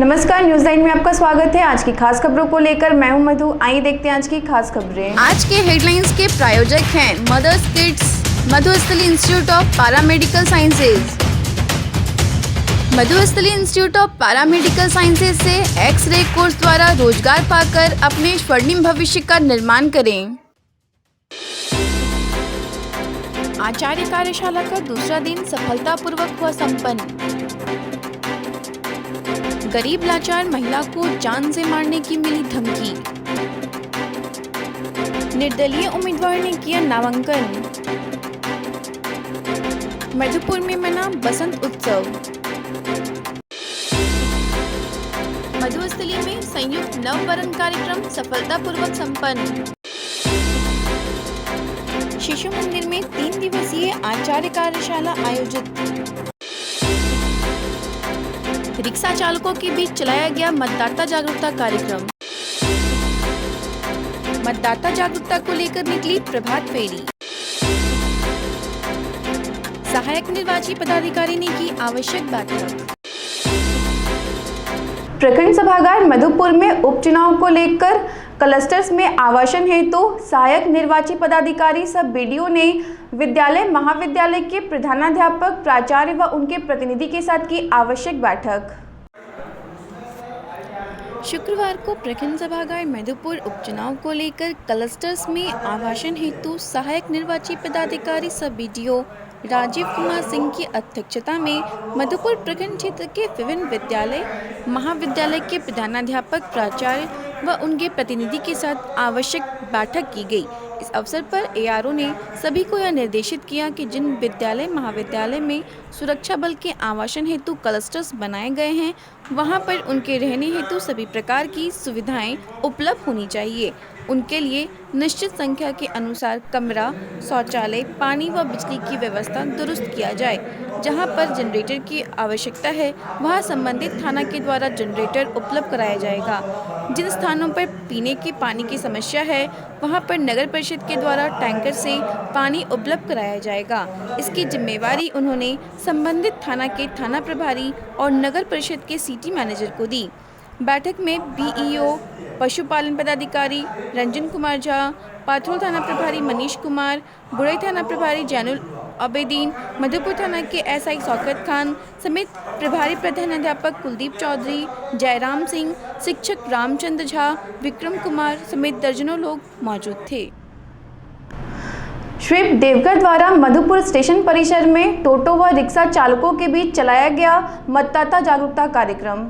नमस्कार, न्यूज़ 9 में आपका स्वागत है। आज की खास खबरों को लेकर मैं हूं मधु। आइए देखते हैं आज की खास खबरें। आज के हेडलाइंस के प्रायोजक हैं Mother's Kids, Madhusthali institute of paramedical sciences. Madhusthali institute of paramedical sciences से एक्स-रे कोर्स द्वारा रोजगार पाकर अपने स्वर्णिम भविष्य का निर्माण करें। आचार्य कार्यशाला का दूसरा दिन सफलतापूर्वक हुआ संपन्न। गरीब लाचार महिला को जान से मारने की मिली धमकी। निर्दलीय उम्मीदवार ने किया नामांकन। मधुपुर में मना बसंत उत्सव। मधुस्थली में संयुक्त नववरण कार्यक्रम सफलतापूर्वक संपन्न। शिशु मंदिर में 3 दिवसीय आचार्य कार्यशाला आयोजित। रिक्शा चालकों के बीच चलाया गया मतदाता जागरूकता कार्यक्रम। मतदाता जागरूकता को लेकर निकली प्रभात फेरी। सहायक निर्वाची पदाधिकारी ने की आवश्यक बैठक। प्रखंड सभागार मधुपुर में उपचुनाव को लेकर क्लस्टर्स में आवासन हेतु सहायक निर्वाची पदाधिकारी सब बीडीओ ने विद्यालय महाविद्यालय के प्रधानाध्यापक, प्राचार्य व उनके प्रतिनिधि के साथ की आवश्यक बैठक। शुक्रवार को प्रखंड सभागार मधुपुर उपचुनाव को लेकर क्लस्टर्स में आवासन हेतु सहायक निर्वाची पदाधिकारी सब बीडीओ राजीव कुमार सिंह की अध्यक्षता में मधुपुर प्रखंड क्षेत्र के विभिन्न विद्यालय महाविद्यालय के प्रधानाध्यापक, प्राचार्य व उनके प्रतिनिधि के साथ आवश्यक बैठक की गई। इस अवसर पर एआरओ ने सभी को यह निर्देशित किया कि जिन विद्यालय महाविद्यालय में सुरक्षा बल के आवासन हेतु क्लस्टर्स बनाए गए हैं, वहां पर उनके रहने हेतु सभी प्रकार की सुविधाएं उपलब्ध होनी चाहिए। उनके लिए निश्चित संख्या के अनुसार कमरा, शौचालय, पानी व बिजली की व्यवस्था दुरुस्त किया जाए। जहां पर जनरेटर की आवश्यकता है, वहां संबंधित थाना के द्वारा जनरेटर उपलब्ध कराया जाएगा। जिन स्थानों पर पीने के पानी की समस्या है, वहां पर नगर परिषद के द्वारा टैंकर से पानी उपलब्ध कराया जाएगा। इसकी जिम्मेवारी उन्होंने संबंधित थाना के थाना प्रभारी और नगर परिषद के सिटी मैनेजर को दी। बैठक में बीईओ, पशुपालन पदाधिकारी रंजन कुमार झा, पाथरोल थाना प्रभारी मनीष कुमार, बुरई थाना प्रभारी जैनुल आबेदीन, मधुपुर थाना के एसआई शौकत खान समेत प्रभारी प्रधानाध्यापक कुलदीप चौधरी, जयराम सिंह, शिक्षक रामचंद्र झा, विक्रम कुमार समेत दर्जनों लोग मौजूद थे। स्वीप देवघर द्वारा मधुपुर स्टेशन परिसर में टोटो व रिक्शा चालकों के बीच चलाया गया मतदाता जागरूकता कार्यक्रम।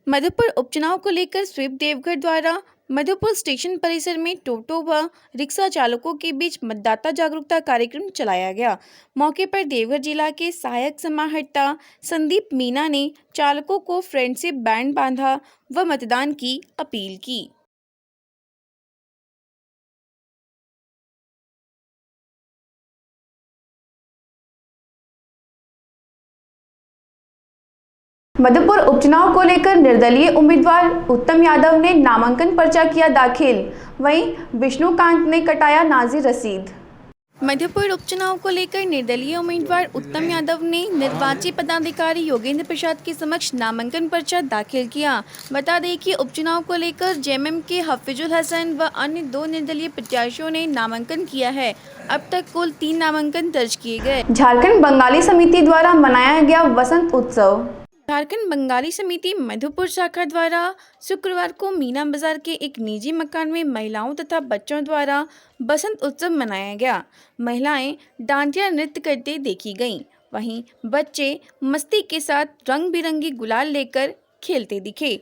मधुपुर उपचुनाव को लेकर स्वीप देवघर द्वारा मधुपुर स्टेशन परिसर में टोटो व रिक्शा चालकों के बीच मतदाता जागरूकता कार्यक्रम चलाया गया। मौके पर देवघर जिला के सहायक समाहर्ता संदीप मीना ने चालकों को फ्रेंडशिप बैंड बांधा व मतदान की अपील की। मधुपुर उपचुनाव को लेकर निर्दलीय उम्मीदवार उत्तम यादव ने नामांकन पर्चा किया दाखिल। वहीं विष्णुकांत ने कटाया नाज़ी रसीद। मधुपुर उपचुनाव को लेकर निर्दलीय उम्मीदवार उत्तम यादव ने निर्वाची पदाधिकारी योगेंद्र प्रसाद के समक्ष नामांकन पर्चा दाखिल किया। बता दें कि उपचुनाव को लेकर जेएमएम के हफीजुल हसन व अन्य 2 निर्दलीय प्रत्याशियों ने नामांकन किया है। अब तक कुल 3 नामांकन दर्ज किए गए। झारखंड बंगाली समिति द्वारा मनाया गया बसंत उत्सव। झारखंड बंगाली समिति मधुपुर शाखा द्वारा शुक्रवार को मीना बाजार के एक निजी मकान में महिलाओं तथा बच्चों द्वारा बसंत उत्सव मनाया गया। महिलाएं डांडिया नृत्य करते देखी गईं। वहीं बच्चे मस्ती के साथ रंग बिरंगी गुलाल लेकर खेलते दिखे।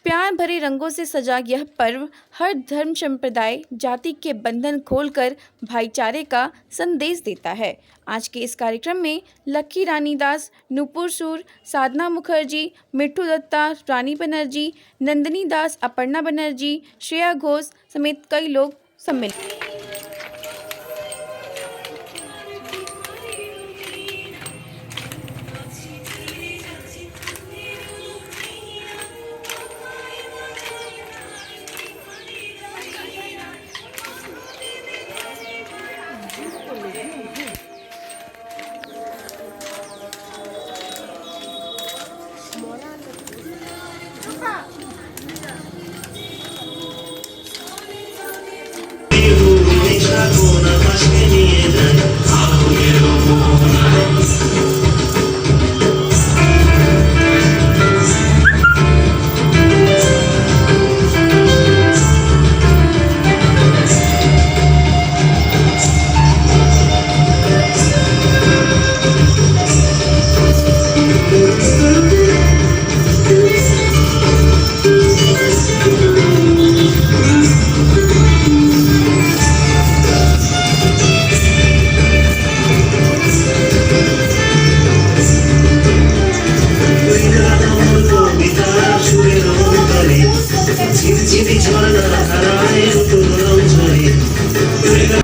प्यार भरे रंगों से सजा यह पर्व हर धर्म, संप्रदाय, जाति के बंधन खोलकर भाईचारे का संदेश देता है। आज के इस कार्यक्रम में लक्की रानी दास, नूपुर सूर, साधना मुखर्जी, मिट्टू दत्ता, रानी बनर्जी, नंदिनी दास, अपर्णा बनर्जी, श्रेया घोष समेत कई लोग सम्मिलित।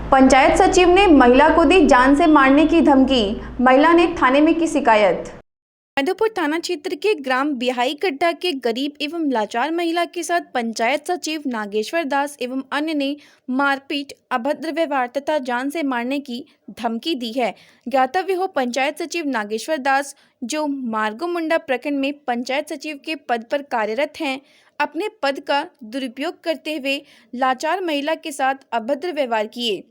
पंचायत सचिव ने महिला को दी जान से मारने की धमकी, महिला ने थाने में की शिकायत। मधुपुर थाना क्षेत्र के ग्राम बिहाई गड्ढा के गरीब एवं लाचार महिला के साथ पंचायत सचिव नागेश्वर दास एवं अन्य ने मारपीट, अभद्र व्यवहार तथा जान से मारने की धमकी दी है। ज्ञातव्य हो, पंचायत सचिव नागेश्वर दास, जो मार्गोमुंडा प्रखंड में पंचायत सचिव के पद पर कार्यरत हैं, अपने पद का दुरुपयोग करते हुए लाचार महिला के साथ अभद्र व्यवहार किए।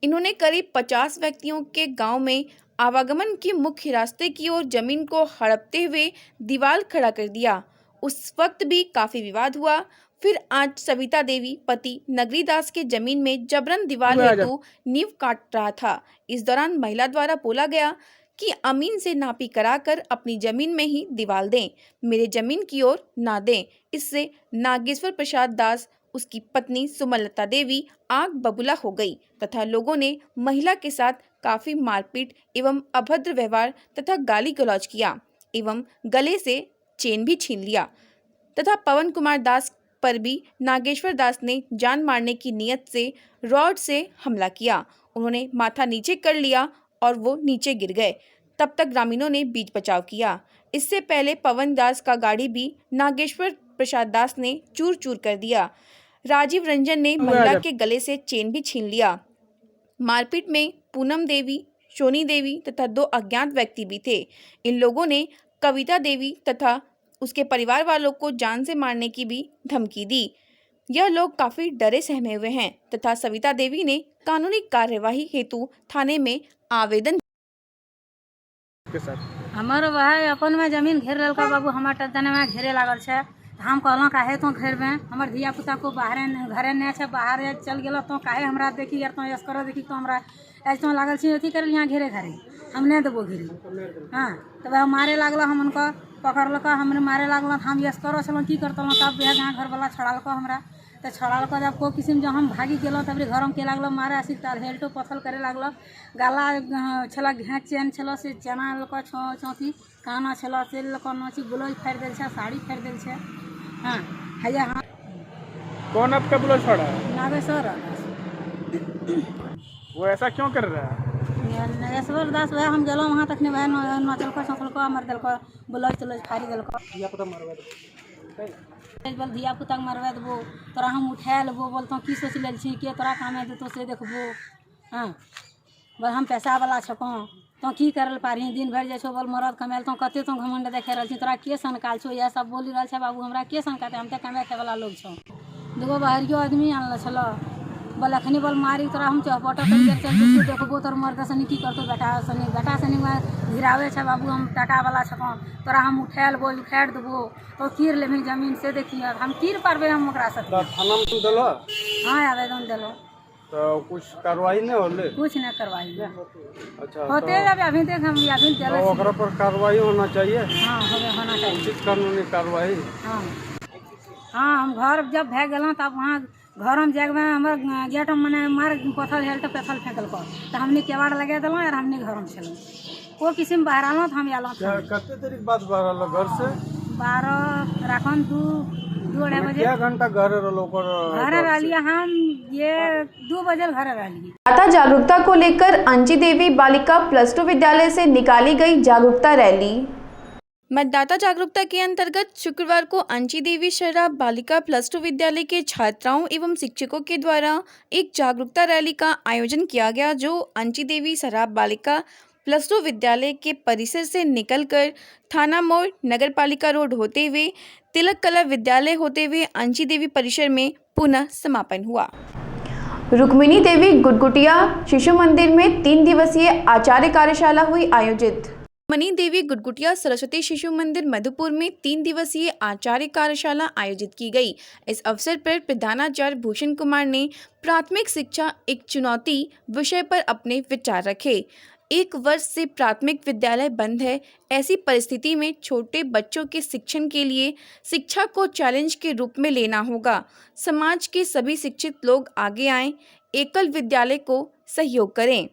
इन्होंने करीब 50 व्यक्तियों के गांव में आवागमन के मुख्य रास्ते की ओर जमीन को हड़पते हुए दीवार खड़ा कर दिया। उस वक्त भी काफी विवाद हुआ। फिर आज सविता देवी पति नगरी दास के जमीन में जबरन दीवार हेतु नींव काट रहा था। इस दौरान महिला द्वारा बोला गया कि अमीन से नापी कराकर अपनी जमीन में ही दीवार दें, मेरे जमीन की ओर ना दें। इससे नागेश्वर प्रसाद दास, उसकी पत्नी सुमलता देवी आग बबूला हो गई तथा लोगों ने महिला के साथ काफी मारपीट एवं अभद्र व्यवहार तथा गाली गलौज किया एवं गले से चेन भी छीन लिया तथा पवन कुमार दास पर भी नागेश्वर दास ने जान मारने की नियत से रॉड से हमला किया। उन्होंने माथा नीचे कर लिया और वो नीचे गिर गए। तब तक ग्रामीणों ने बीच बचाव किया। इससे पहले पवन दास का गाड़ी भी नागेश्वर प्रसाद दास ने चूर चूर कर दिया। राजीव रंजन ने महिला के गले से चेन भी छीन लिया। मारपीट में पूनम देवी, सोनी देवी तथा 2 अज्ञात व्यक्ति भी थे। इन लोगों ने कविता देवी तथा उसके परिवार वालों को जान से मारने की भी धमकी दी। यह लोग काफी डरे सहमे हुए हैं तथा सविता देवी ने कानूनी कार्यवाही हेतु थाने में आवेदन। हमार वह अपन में जमीन घेर ललका बाबू, हमार तने में घेरे लागल छे। हम कहलों काहे तो घेर में हमार धिया पुता को बाहर घरे ने छे, बाहर चल गेलो तो काहे हमरा देखी यार तो यस करो देखी तो हमरा ऐसे लागल छी अथी कर यहाँ घेरे घरे हम नहीं देबो घेरे। हाँ तब तो मारे लागल, हम उनको पकड़ल को हमने मारे लागल, हम यस करो चलो की करतलो। तब यहाँ घर वाला छड़ाल को हमरा तो छड़ाल को जब को किस्म जब हम भागी गेलो तब घर में के लागल मारे आसी तार हेल्टो पथल करे लागल। गाला छला घेच चेन छलो से चना लको चौथी काना छलो से लको नची ब्लाउज फाड़ देल छे, साड़ी फाड़ देल छे। हाँ हैया हाँ कौन आपका ब्लाउज फाड़ा? नागेश्वर वो ऐसा क्यों कर रहा है? नागेश्वर दास वह हम गेलो वहाँ तक वह नचल को सफल को मर दिल को ब्लाउज तलाउज फाड़ी दिल को बोल धिया पुता मरवा देबो तोरा हम उठा लेबो। बोलतो की सोच लेल छी के तोरा कामे देतो से देखबो। हाँ बोल हम पैसा वाला छको तो की करल पारी, दिन भर जाए छो बोल मरद कमाल तो कते तो घमंड देखे रहल छी, तोरा के सनकाल छो यह सब बोली रहल छे बाबू। हमरा के सनकाते, हम तो कमाए खाए वाला लोग छो। देखो बाहरियो आदमी आनल छलो बोल अखनी बोल मारी तोरा हम चौपट चल देखबो तोर मर्द सनी की करतो बेटा सनी गिरावे छे बाबू। हम टाका वाला छको तोरा हम उठा लेबो उखाड़ देबो तो कीर लेबी जमीन से देखिए हम कीर पारबे हम ओकरा से। थाना में तू देलो? हाँ आवेदन देलो तो कुछ कार्रवाई नहीं होले? कुछ नहीं करवाई। अच्छा होते जब अभी तक हम अभी देलो तो ओकरा पर कार्रवाई होना चाहिए। हाँ होना चाहिए उचित कानूनी कार्रवाई। हाँ हाँ हम घर जब भे गेलों तब वहाँ घर में जगह हमार गेट मैंने मार पथल हेल्ट पेथल फेंकल को तो हमने केवाड़ लगा दिलों और हमने घर में चलो को किस्म बाहर आलो तो हम आलो। कते देरी बाद बाहर आलो घर से? 12 राखन 2 अढ़ाई बजे। क्या घंटा घर रहो पर घर रहिए हम ये 2 बजे घर रहिए। मतदाता जागरूकता को लेकर अंची देवी बालिका +2 विद्यालय से निकाली गई जागरूकता रैली। मतदाता जागरूकता के अंतर्गत शुक्रवार को अंची देवी शराब बालिका +2 विद्यालय के छात्राओं एवं शिक्षकों के द्वारा एक जागरूकता रैली का आयोजन किया गया, जो अंची देवी शराब बालिका +2 विद्यालय के परिसर से निकलकर थाना मोड़, नगर पालिका रोड होते हुए तिलक कला विद्यालय होते हुए अंची देवी परिसर में पुनः समापन हुआ। रुक्मिणी देवी गुटगुटिया शिशु मंदिर में 3 दिवसीय आचार्य कार्यशाला हुई आयोजित। रुक्मिणी देवी गुटगुटिया सरस्वती शिशु मंदिर मधुपुर में 3 दिवसीय आचार्य कार्यशाला आयोजित की गई। इस अवसर पर प्रधानाचार्य भूषण कुमार ने प्राथमिक शिक्षा एक चुनौती विषय पर अपने विचार रखे। 1 वर्ष से प्राथमिक विद्यालय बंद है। ऐसी परिस्थिति में छोटे बच्चों के शिक्षण के लिए शिक्षा को चैलेंज के रूप में लेना होगा। समाज के सभी शिक्षित लोग आगे आएं, एकल विद्यालय को सहयोग करें।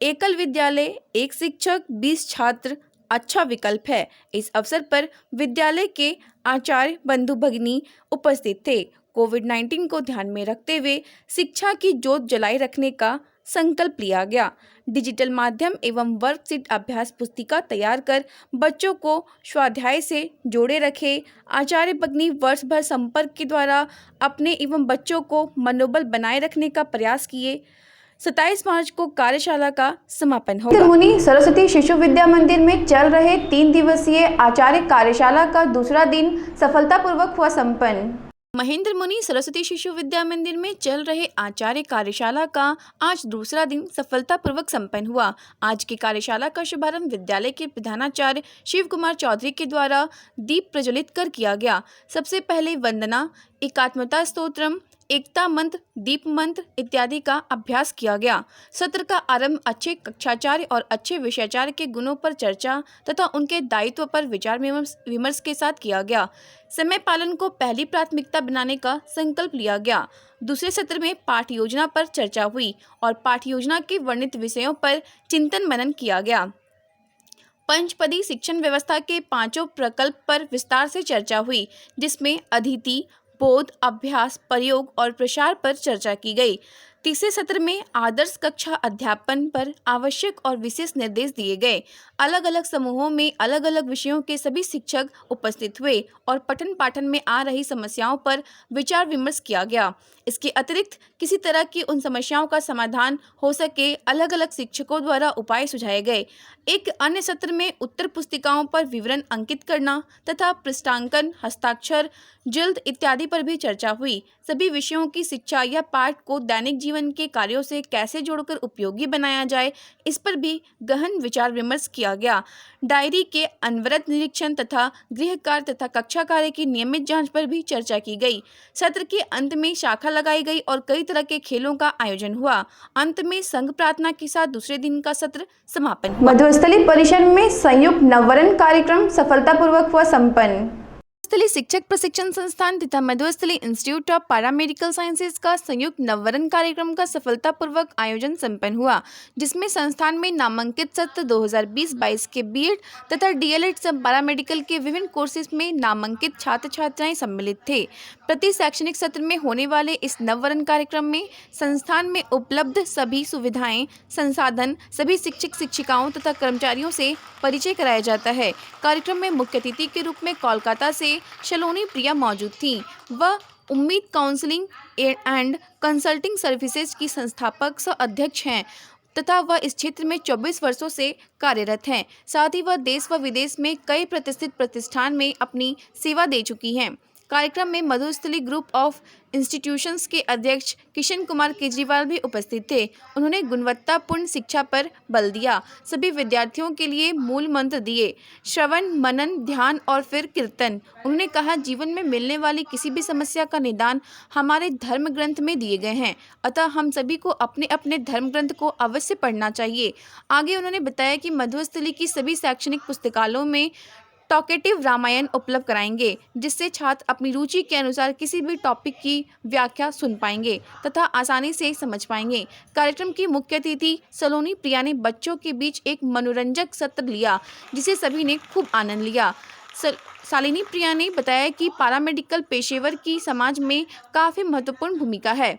एकल विद्यालय 1 शिक्षक 20 छात्र अच्छा विकल्प है। इस अवसर पर विद्यालय के आचार्य बंधु भगिनी उपस्थित थे। कोविड-19 को ध्यान में रखते हुए शिक्षा की ज्योत जलाए रखने का संकल्प लिया गया। डिजिटल माध्यम एवं वर्कशीट अभ्यास पुस्तिका तैयार कर बच्चों को स्वाध्याय से जोड़े रखे। आचार्य पत्नी वर्ष भर संपर्क के द्वारा अपने एवं बच्चों को मनोबल बनाए रखने का प्रयास किए। 27 मार्च को कार्यशाला का समापन होगा। मुनि सरस्वती शिशु विद्या मंदिर में चल रहे 3 दिवसीय आचार्य कार्यशाला का दूसरा दिन सफलतापूर्वक हुआ संपन्न। महेंद्र मुनि सरस्वती शिशु विद्या मंदिर में चल रहे आचार्य कार्यशाला का आज दूसरा दिन सफलतापूर्वक संपन्न हुआ। आज की कार्यशाला का शुभारंभ विद्यालय के प्रधानाचार्य शिव कुमार चौधरी के द्वारा दीप प्रज्वलित कर किया गया। सबसे पहले वंदना, एकात्मता स्तोत्रम, एकता मंत्र, दीप मंत्र इत्यादि का अभ्यास किया गया। सत्र का आरंभ अच्छे कक्षाचार्य और अच्छे विषयाचार्य के गुणों पर चर्चा तथा उनके दायित्व पर विचार विमर्श के साथ किया गया। समय पालन को पहली प्राथमिकता बनाने का संकल्प लिया गया। दूसरे सत्र में पाठ योजना पर चर्चा हुई और पाठ योजना के वर्णित विषयों पर चिंतन मनन किया गया। पंचपदी शिक्षण व्यवस्था के 5 प्रकल्प पर विस्तार से चर्चा हुई, जिसमें अदिति, बोध, अभ्यास, प्रयोग और प्रसार पर चर्चा की गई। तीसरे सत्र में आदर्श कक्षा अध्यापन पर आवश्यक और विशेष निर्देश दिए गए। अलग अलग समूहों में अलग अलग विषयों के सभी शिक्षक उपस्थित हुए और पठन पाठन में आ रही समस्याओं पर विचार विमर्श किया गया। इसके अतिरिक्त किसी तरह की उन समस्याओं का समाधान हो सके अलग अलग शिक्षकों द्वारा उपाय सुझाए गए। एक अन्य सत्र में उत्तर पुस्तिकाओं पर विवरण अंकित करना तथा पृष्ठांकन, हस्ताक्षर, जल्द इत्यादि पर भी चर्चा हुई। सभी विषयों की शिक्षा या पाठ को दैनिक जीवन के कार्यों से कैसे जोड़कर उपयोगी बनाया जाए, इस पर भी गहन विचार विमर्श किया गया। डायरी के अनवरत निरीक्षण तथा गृह कार्य तथा कक्षा कार्य की नियमित जांच पर भी चर्चा की गई। सत्र के अंत में शाखा लगाई गई और कई तरह के खेलों का आयोजन हुआ। अंत में संघ प्रार्थना के साथ दूसरे दिन का सत्र समापन हुआ। मधुस्थली परिसर में संयुक्त नववरण कार्यक्रम सफलतापूर्वक हुआ संपन्न। मधुस्थली शिक्षक प्रशिक्षण संस्थान तथा Madhusthali institute of paramedical sciences का संयुक्त नववरण कार्यक्रम का सफलतापूर्वक आयोजन संपन्न हुआ, जिसमें संस्थान में नामांकित सत्र 2020-22 के बीएड तथा डीएलएड सब पैरामेडिकल के विभिन्न कोर्सेज में नामांकित छात्र छात्राएं सम्मिलित थे। प्रति शैक्षणिक सत्र में होने वाले इस नववरण कार्यक्रम में संस्थान में उपलब्ध सभी सुविधाएं, संसाधन, सभी शिक्षक शिक्षिकाओं तथा कर्मचारियों से परिचय कराया जाता है। कार्यक्रम में मुख्य अतिथि के रूप में कोलकाता से शलोनी प्रिया मौजूद थीं। वह उम्मीद काउंसलिंग एंड कंसल्टिंग सर्विसेज की संस्थापक सह अध्यक्ष हैं तथा वह इस क्षेत्र में 24 वर्षों से कार्यरत हैं। साथ ही वह देश व विदेश में कई प्रतिष्ठित प्रतिष्ठान में अपनी सेवा दे चुकी हैं। कार्यक्रम में मधुस्थली ग्रुप ऑफ इंस्टीट्यूशंस के अध्यक्ष किशन कुमार केजरीवाल भी उपस्थित थे। उन्होंने गुणवत्तापूर्ण शिक्षा पर बल दिया। सभी विद्यार्थियों के लिए मूल मंत्र दिए, श्रवण, मनन, ध्यान और फिर कीर्तन। उन्होंने कहा, जीवन में मिलने वाली किसी भी समस्या का निदान हमारे धर्म ग्रंथ में दिए गए हैं, अतः हम सभी को अपने अपने धर्म ग्रंथ को अवश्य पढ़ना चाहिए। आगे उन्होंने बताया कि मधुस्थली की सभी शैक्षणिक पुस्तकालयों में टॉकेटिव रामायण उपलब्ध कराएंगे, जिससे छात्र अपनी रुचि के अनुसार किसी भी टॉपिक की व्याख्या सुन पाएंगे तथा आसानी से समझ पाएंगे। कार्यक्रम की मुख्य अतिथि सलोनी प्रिया ने बच्चों के बीच एक मनोरंजक सत्र लिया, जिसे सभी ने खूब आनंद लिया। शालिनी प्रिया ने बताया कि पैरामेडिकल पेशेवर की समाज में काफ़ी महत्वपूर्ण भूमिका है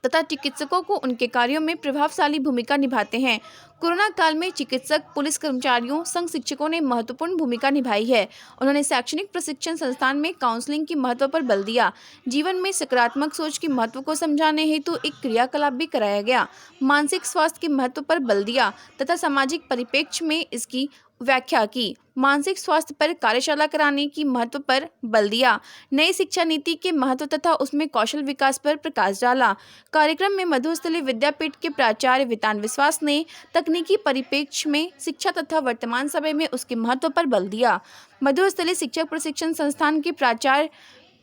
तथा चिकित्सकों को उनके कार्यों में प्रभावशाली भूमिका निभाते हैं। कोरोना काल में चिकित्सक, पुलिस कर्मचारियों, संघ शिक्षकों ने महत्वपूर्ण भूमिका निभाई है। उन्होंने शैक्षणिक प्रशिक्षण संस्थान में काउंसलिंग की महत्व पर बल दिया। जीवन में सकारात्मक सोच के महत्व को समझाने हेतु एक क्रियाकलाप भी कराया गया। मानसिक स्वास्थ्य के महत्व पर बल दिया तथा सामाजिक परिप्रेक्ष्य में इसकी व्याख्या की। मानसिक स्वास्थ्य पर कार्यशाला कराने की महत्व पर बल दिया। नई शिक्षा नीति के महत्व तथा उसमें कौशल विकास पर प्रकाश डाला। कार्यक्रम में मधुस्थली विद्यापीठ के प्राचार्य वितान विश्वास ने तकनीकी परिप्रेक्ष्य में शिक्षा तथा वर्तमान समय में उसके महत्व पर बल दिया। मधुस्थली शिक्षक प्रशिक्षण संस्थान के प्राचार्य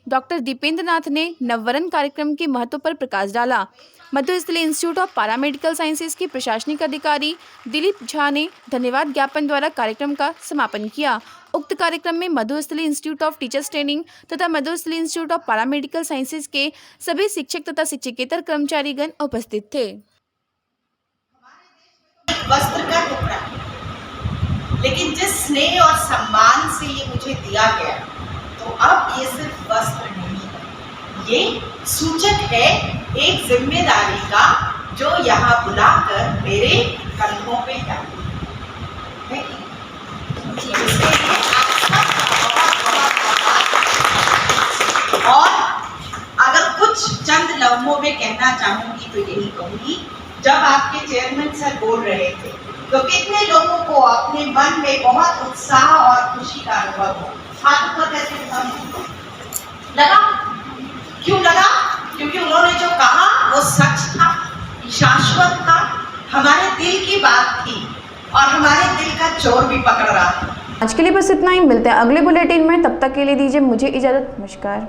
डॉक्टर दीपेंद्र नाथ ने नववरण कार्यक्रम के महत्व पर प्रकाश डाला। Madhusthali institute of paramedical sciences के प्रशासनिक अधिकारी दिलीप झा ने धन्यवाद ज्ञापन द्वारा कार्यक्रम का समापन किया। उक्त कार्यक्रम में Madhusthali institute of teachers training तथा Madhusthali institute of paramedical sciences के सभी शिक्षक तथा शिक्षकेतर कर्मचारीगण उपस्थित थे। वस्त्र का टुकड़ा, लेकिन जिस स्नेह और सम्मान से ये मुझे दिया गया, तो अब ये सिर्फ वस्त्र नहीं है, ये सूचक है एक जिम्मेदारी का जो यहाँ बुलाकर मेरे कंधों पे डाली है। इसके लिए आप सबका बहुत आभार। और अगर कुछ चंद लम्हों में कहना चाहूंगी तो यही कहूंगी, जब आपके चेयरमैन सर बोल रहे थे तो कितने लोगों को अपने मन में बहुत उत्साह और खुशी का अनुभव हो? हाथ ऊपर करके लगा। क्यों लगा? क्योंकि उन्होंने जो कहा वो सच था, शाश्वत था, हमारे दिल की बात थी और हमारे दिल का चोर भी पकड़ रहा था। आज के लिए बस इतना ही, मिलते हैं अगले बुलेटिन में, तब तक के लिए दीजिए मुझे इजाज़त। नमस्कार।